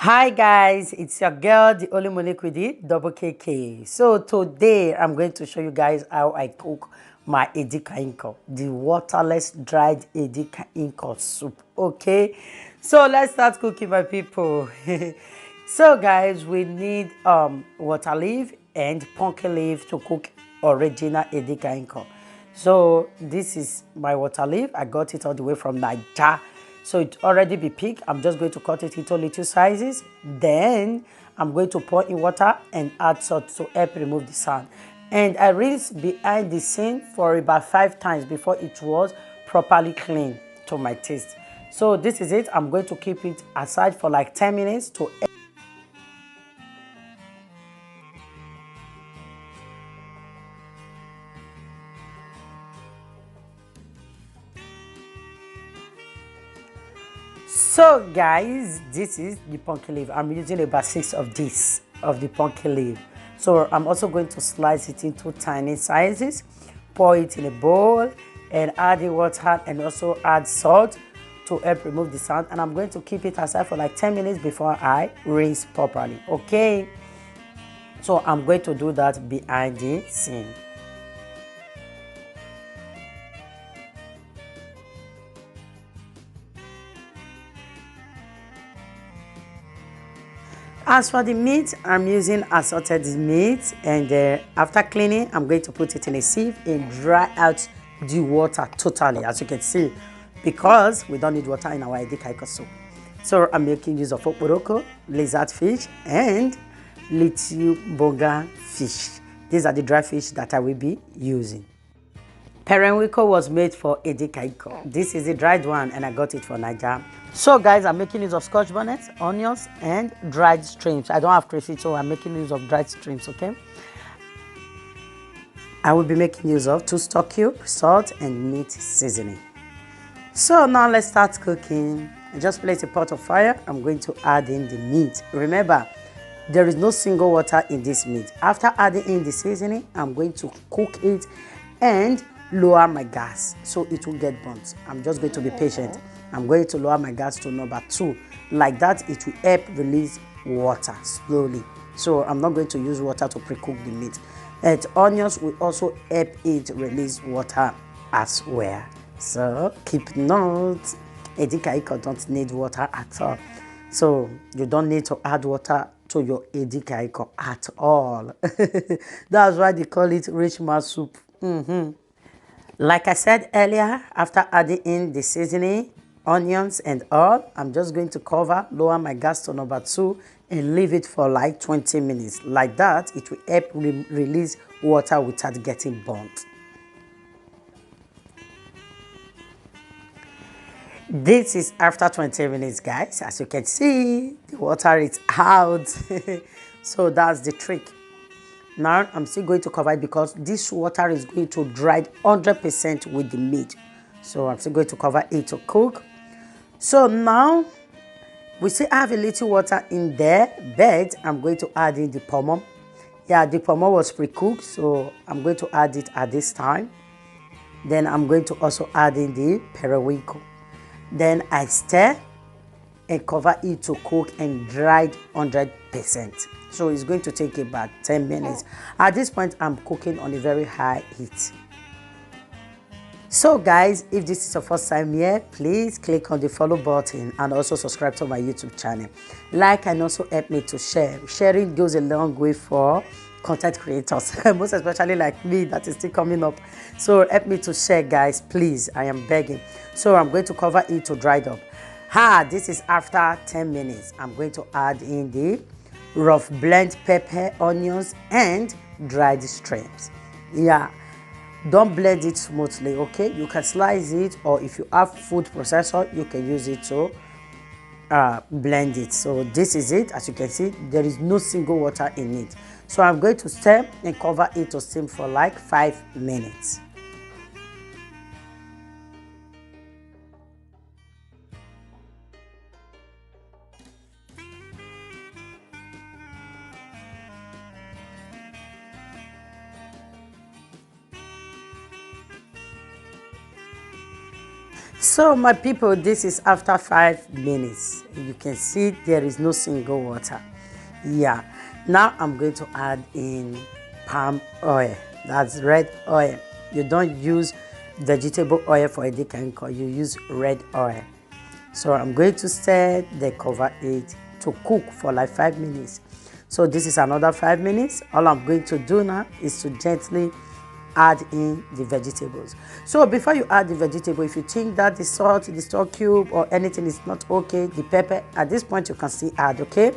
Hi guys, it's your girl, the only Monique with it, double KK. So today I'm going to show you guys how I cook my edikaikong, the waterless dried edikaikong soup. Okay, so let's start cooking, my people. So guys, we need water leaf and pumpkin leaf to cook original edikaikong. So this is my water leaf. I got it all the way from Nigeria. So it already be picked. I'm just going to cut it into little sizes. Then I'm going to pour in water and add salt to help remove the sand. And I rinsed behind the scene for about 5 times before it was properly clean to my taste. So this is it. I'm going to keep it aside for like 10 minutes to. So guys, this is the pumpkin leaf. I'm using about 6 of this, of the pumpkin leaf. So I'm also going to slice it into tiny sizes, pour it in a bowl and add the water and also add salt to help remove the sand. And I'm going to keep it aside for like 10 minutes before I rinse properly. Okay, so I'm going to do that behind the scene. As for the meat, I'm using assorted meat, and after cleaning, I'm going to put it in a sieve and dry out the water totally, as you can see, because we don't need water in our edikaikong soup. So I'm making use of okporoko, lizard fish, and little bonga fish. These are the dry fish that I will be using. Periwinkle was made for edikaikong. This is the dried one and I got it for Nigeria. So guys, I'm making use of scotch bonnets, onions and dried shrimps. I don't have crayfish, so I'm making use of dried shrimps, okay? I will be making use of 2 stock cubes, salt and meat seasoning. So now let's start cooking. I just place a pot of fire. I'm going to add in the meat. Remember, there is no single water in this meat. After adding in the seasoning, I'm going to cook it and lower my gas so it will get burnt. I'm just going to be patient. I'm going to lower my gas to number 2. Like that, it will help release water slowly. So I'm not going to use water to pre-cook the meat. And onions will also help it release water as well. So keep note, edikaikong don't need water at all. So you don't need to add water to your edikaikong at all. That's why they call it rich man soup. Like I said earlier, after adding in the seasoning, onions and all, I'm just going to cover, lower my gas to number 2 and leave it for like 20 minutes. Like that, it will help release water without getting burnt. This is after 20 minutes, guys. As you can see, the water is out. So that's the trick. Now I'm still going to cover it because this water is going to dry 100% with the meat. So I'm still going to cover it to cook. So now we still have a little water in there, but I'm going to add in the pomo. Yeah, the pomo was pre-cooked, so I'm going to add it at this time. Then I'm going to also add in the periwinkle. Then I stir and cover it to cook and dry 100%. So it's going to take about 10 minutes. At this point, I'm cooking on a very high heat. So guys, if this is your first time here, please click on the follow button and also subscribe to my YouTube channel. Like and also help me to share. Sharing goes a long way for content creators, most especially like me that is still coming up. So help me to share, guys, please. I am begging. So I'm going to cover it to dry up. This is after 10 minutes. I'm going to add in the rough blend pepper, onions, and dried shrimps. Yeah, don't blend it smoothly, okay? You can slice it, or if you have food processor, you can use it to blend it. So this is it. As you can see, there is no single water in it. So I'm going to stir and cover it to steam for like 5 minutes. So my people, this is after 5 minutes. You can see there is no single water. Yeah, now I'm going to add in palm oil. That's red oil. You don't use vegetable oil for edikaikong, you use red oil. So I'm going to stir, then cover it to cook for like 5 minutes. So this is another 5 minutes. All I'm going to do now is to gently add in the vegetables. So before you add the vegetable, if you think that the salt cube or anything is not okay, the pepper, at this point you can still add, okay?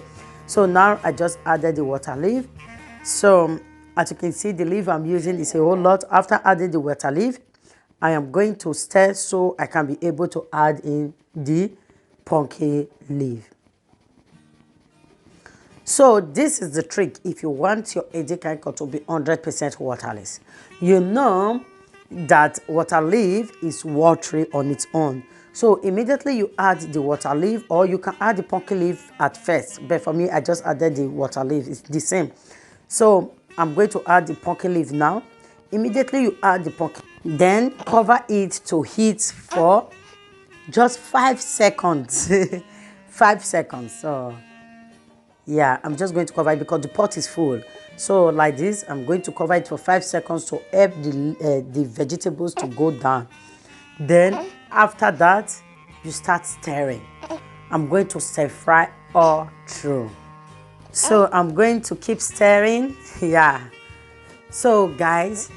So now I just added the water leaf. So as you can see, the leaf I'm using is a whole lot. After adding the water leaf, I am going to stir so I can be able to add in the pumpkin leaf. So this is the trick if you want your edikaikong to be 100% waterless. You know that water leaf is watery on its own. So immediately you add the water leaf, or you can add the pumpkin leaf at first. But for me, I just added the water leaf. It's the same. So I'm going to add the pumpkin leaf now. Immediately you add the pumpkin, then cover it to heat for just 5 seconds. 5 seconds. So yeah, I'm just going to cover it because the pot is full. So like this, I'm going to cover it for 5 seconds to help the vegetables to go down. Then after that, you start stirring. I'm going to stir fry all through. So I'm going to keep stirring. Yeah. So guys,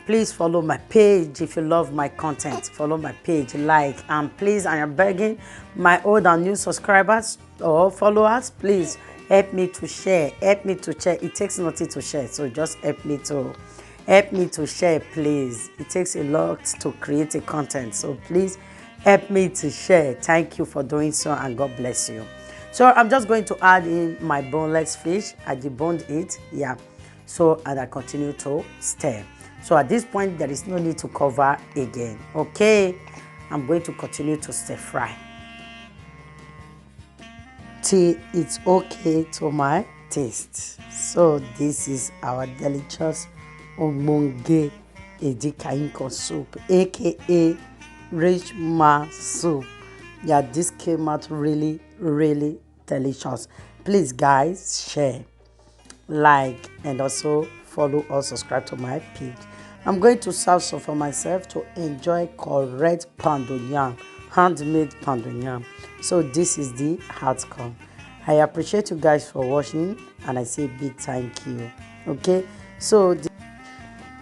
please follow my page if you love my content. Follow my page, like, and please, I am begging my old and new subscribers or followers, please help me to share. Help me to share. It takes nothing to share, so just help me to share, please. It takes a lot to create a content, so please help me to share. Thank you for doing so, and God bless you. So I'm just going to add in my boneless fish. I deboned it, yeah. So, and I continue to stir. So at this point, there is no need to cover again, okay? I'm going to continue to stir fry till it's okay to my taste. So this is our delicious ogbonge edikaikong soup, aka rich man soup. Yeah, this came out really, really delicious. Please guys, share, like, and also follow or subscribe to my page. I'm going to serve some for myself to enjoy correct pounded yam, handmade pounded yam. So this is the outcome. I appreciate you guys for watching, and I say big thank you. Okay, so the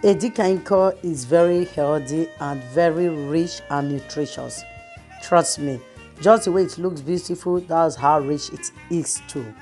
edikaikong is very healthy and very rich and nutritious. Trust me, just the way it looks beautiful, that's how rich it is too.